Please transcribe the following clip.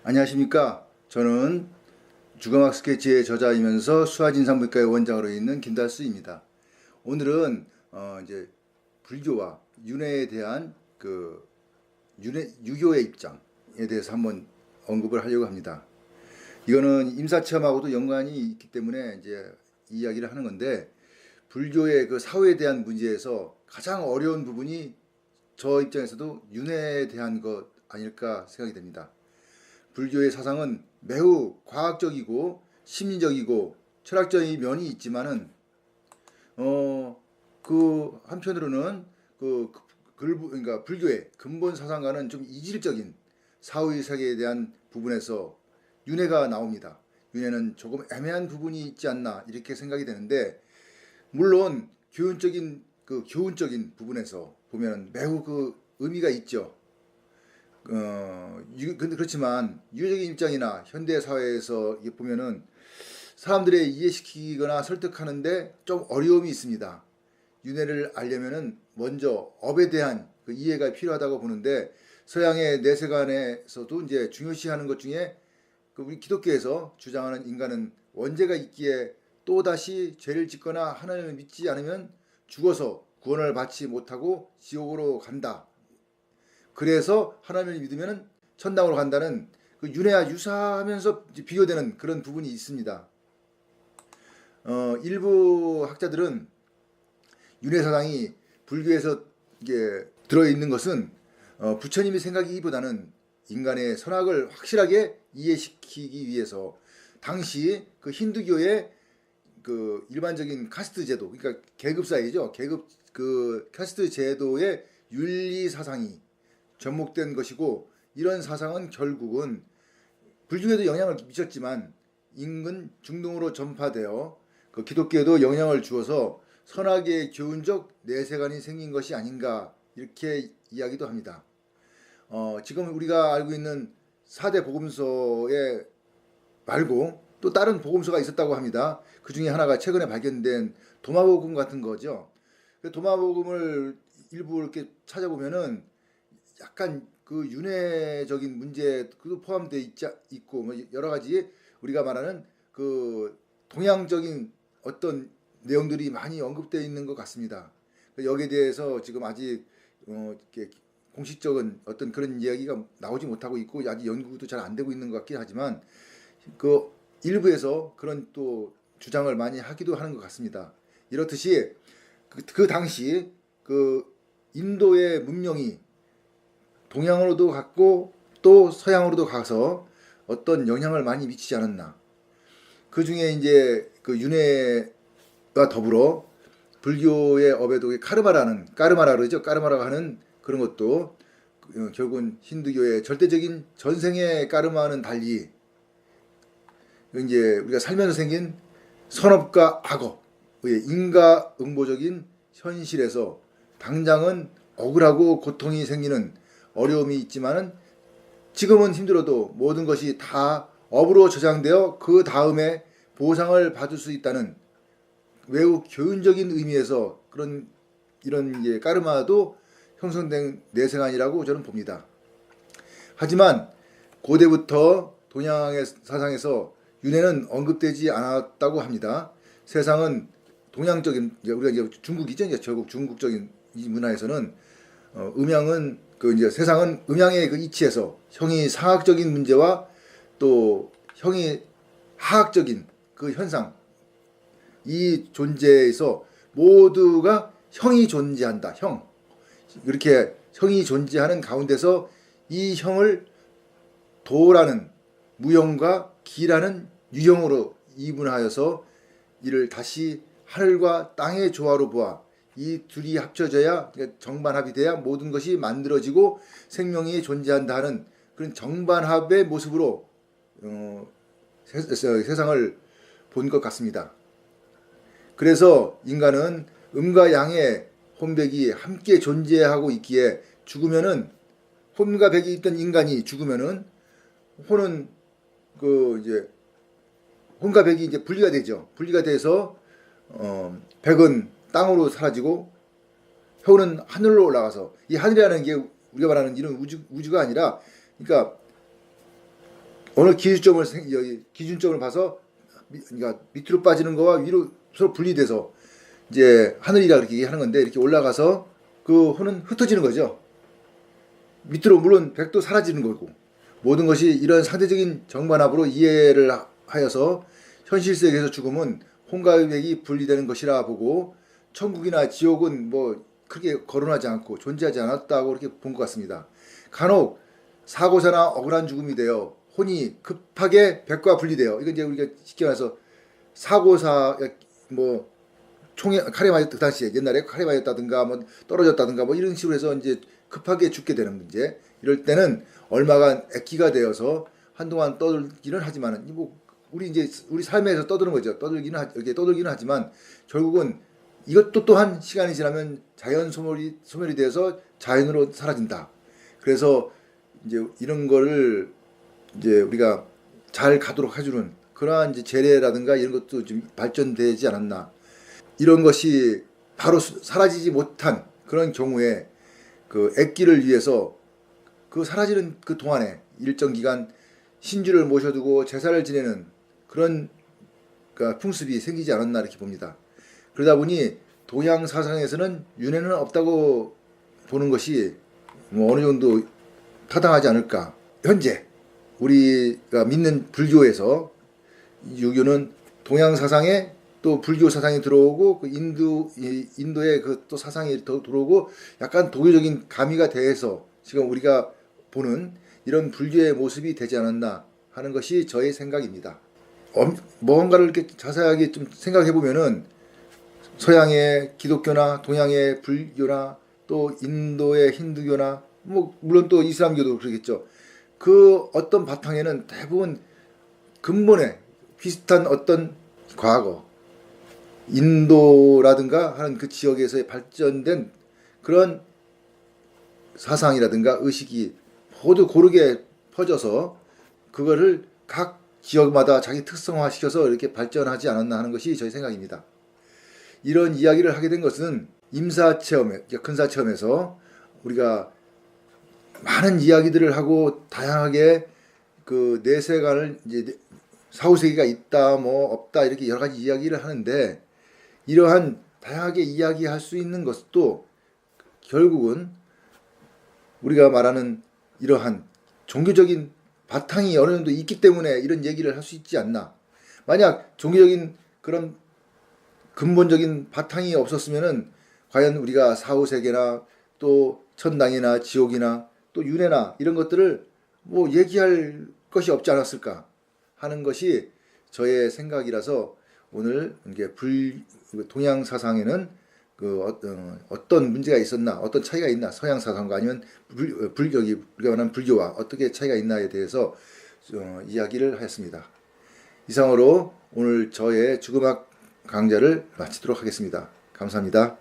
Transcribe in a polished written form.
안녕하십니까. 저는 주거막 스케치의 저자이면서 수아진산부인과의 원장으로 있는 김달수입니다. 오늘은 이제 불교와 윤회에 대한 유교의 입장에 대해서 한번 언급을 하려고 합니다. 이거는 임사체험하고도 연관이 있기 때문에 이제 이야기를 하는 건데, 불교의 그 사후에 대한 문제에서 가장 어려운 부분이 저 입장에서도 윤회에 대한 것 아닐까 생각이 됩니다. 불교의 사상은 매우 과학적이고 심리적이고 철학적인 면이 있지만은 그 한편으로는 그러니까 불교의 근본 사상과는 좀 이질적인 사후의 세계에 대한 부분에서 윤회가 나옵니다. 윤회는 조금 애매한 부분이 있지 않나 이렇게 생각이 되는데, 물론 교훈적인 부분에서 보면 매우 그 의미가 있죠. 근데 그렇지만 유교적인 입장이나 현대 사회에서 이게 보면은 사람들의 이해시키거나 설득하는데 좀 어려움이 있습니다. 윤회를 알려면은 먼저 업에 대한 그 이해가 필요하다고 보는데, 서양의 내세관에서도 이제 중요시하는 것 중에 우리 기독교에서 주장하는 인간은 원죄가 있기에 또다시 죄를 짓거나 하나님을 믿지 않으면 죽어서 구원을 받지 못하고 지옥으로 간다. 그래서 하나님을 믿으면 천당으로 간다는 그 윤회와 유사하면서 비교되는 그런 부분이 있습니다. 일부 학자들은 윤회 사상이 불교에서 이게 들어있는 것은 부처님이 생각하기보다는 인간의 선악을 확실하게 이해시키기 위해서 당시 그 힌두교의 그 일반적인 카스트 제도, 그러니까 계급 사회죠. 그 카스트 제도의 윤리 사상이 접목된 것이고, 이런 사상은 결국은 불교에도 영향을 미쳤지만 인근 중동으로 전파되어 그 기독교에도 영향을 주어서 선악의 교훈적 내세관이 생긴 것이 아닌가 이렇게 이야기도 합니다. 지금 우리가 알고 있는 4대 복음서에 말고 또 다른 복음서가 있었다고 합니다. 그 중에 하나가 최근에 발견된 도마복음 같은 거죠. 도마복음을 일부 이렇게 찾아보면은 약간 그 윤회적인 문제도 포함되어 있고 뭐 여러 가지 우리가 말하는 그 동양적인 어떤 내용들이 많이 언급되어 있는 것 같습니다. 여기에 대해서 지금 아직 이렇게 공식적인 어떤 그런 이야기가 나오지 못하고 있고 아직 연구도 잘 안 되고 있는 것 같긴 하지만, 그 일부에서 그런 또 주장을 많이 하기도 하는 것 같습니다. 이렇듯이 그 당시 그 인도의 문명이 동양으로도 갔고 또 서양으로도 가서 어떤 영향을 많이 미치지 않았나. 그 중에 이제 그 윤회와 더불어 불교의 업에도 까르마라 그러죠. 까르마라고 하는 그런 것도 결국은 힌두교의 절대적인 전생의 까르마와는 달리 이제 우리가 살면서 생긴 선업과 악업의 인과응보적인 현실에서 당장은 억울하고 고통이 생기는 어려움이 있지만은 지금은 힘들어도 모든 것이 다 업으로 저장되어 그 다음에 보상을 받을 수 있다는 매우 교훈적인 의미에서 이런 이제 까르마도 형성된 내세관이라고 저는 봅니다. 하지만 고대부터 동양의 사상에서 윤회는 언급되지 않았다고 합니다. 세상은 동양적인, 우리가 이제 중국이죠. 이제 결국 중국적인 이 문화에서는 음양은 이제 세상은 음양의 그 이치에서 형이 상학적인 문제와 또 형이 하학적인 그 현상, 이 존재에서 모두가 형이 존재한다. 이렇게 형이 존재하는 가운데서 이 형을 도라는 무형과 기라는 유형으로 이분하여서 이를 다시 하늘과 땅의 조화로 보아 이 둘이 합쳐져야, 정반합이 돼야 모든 것이 만들어지고 생명이 존재한다 하는 그런 정반합의 모습으로 세상을 본 것 같습니다. 그래서 인간은 음과 양의 혼백이 함께 존재하고 있기에 죽으면은 혼과 백이 있던 인간이 죽으면은 호는 그 이제 혼과 백이 이제 분리가 되죠. 분리가 돼서 백은 땅으로 사라지고 효는 하늘로 올라가서, 이 하늘이라는 게 우리가 말하는 이런 우주가 아니라, 그러니까 어느 기준점을 봐서 그러니까 밑으로 빠지는 거와 위로 서로 분리돼서 이제 하늘이라 그렇게 얘기하는 건데, 이렇게 올라가서 그 호는 흩어지는 거죠. 밑으로 물론 백도 사라지는 거고, 모든 것이 이런 상대적인 정반합으로 이해를 하여서 현실 세계에서 죽음은 혼과 백이 분리되는 것이라 보고, 천국이나 지옥은 뭐 크게 거론하지 않고 존재하지 않았다고 그렇게 본 것 같습니다. 간혹 사고사나 억울한 죽음이 되어 혼이 급하게 백과 분리되어, 이건 이제 우리가 쉽게 말해서 사고사, 뭐 총에 칼에 맞았, 그 당시에 옛날에 칼에 맞았다든가 뭐 떨어졌다든가 뭐 이런 식으로 해서 이제 급하게 죽게 되는 문제. 이럴 때는 얼마간 액기가 되어서 한동안 떠들기는 하지만은, 뭐 우리 이제 우리 삶에서 떠드는 거죠. 이렇게 떠들기는 하지만 결국은 이것도 또한 시간이 지나면 자연 소멸이 되어서 자연으로 사라진다. 그래서 이제 이런 거를 이제 우리가 잘 가도록 해주는 그러한 이제 재래라든가 이런 것도 좀 발전되지 않았나. 이런 것이 바로 사라지지 못한 그런 경우에 그 액기를 위해서 그 사라지는 그 동안에 일정 기간 신주를 모셔두고 제사를 지내는 그런 그러니까 풍습이 생기지 않았나 이렇게 봅니다. 그러다 보니 동양 사상에서는 윤회는 없다고 보는 것이 뭐 어느 정도 타당하지 않을까. 현재 우리가 믿는 불교에서 유교는 동양 사상에 또 불교 사상이 들어오고, 그 인도의 그 또 사상이 더 들어오고, 약간 도교적인 가미가 돼서 지금 우리가 보는 이런 불교의 모습이 되지 않았나 하는 것이 저의 생각입니다. 뭔가를 이렇게 자세하게 좀 생각해 보면은 서양의 기독교나 동양의 불교나 또 인도의 힌두교나 뭐 물론 또 이슬람교도 그러겠죠. 그 어떤 바탕에는 대부분 근본에 비슷한 어떤 과거, 인도라든가 하는 그 지역에서의 발전된 그런 사상이라든가 의식이 모두 고르게 퍼져서 그거를 각 지역마다 자기 특성화시켜서 이렇게 발전하지 않았나 하는 것이 저희 생각입니다. 이런 이야기를 하게 된 것은 임사체험에, 근사체험에서 우리가 많은 이야기들을 하고 다양하게 그 내세관을 이제 사후세계가 있다 뭐 없다 이렇게 여러 가지 이야기를 하는데, 이러한 다양하게 이야기할 수 있는 것도 결국은 우리가 말하는 이러한 종교적인 바탕이 어느 정도 있기 때문에 이런 얘기를 할 수 있지 않나. 만약 종교적인 그런 근본적인 바탕이 없었으면은 과연 우리가 사후세계나 또 천당이나 지옥이나 또 윤회나 이런 것들을 뭐 얘기할 것이 없지 않았을까 하는 것이 저의 생각이라서, 오늘 이게 동양 사상에는 그 어떤 문제가 있었나, 어떤 차이가 있나, 서양 사상과 아니면 우리가 말하는 불교와 어떻게 차이가 있나에 대해서 이야기를 하였습니다. 이상으로 오늘 저의 주금학 강좌를 마치도록 하겠습니다. 감사합니다.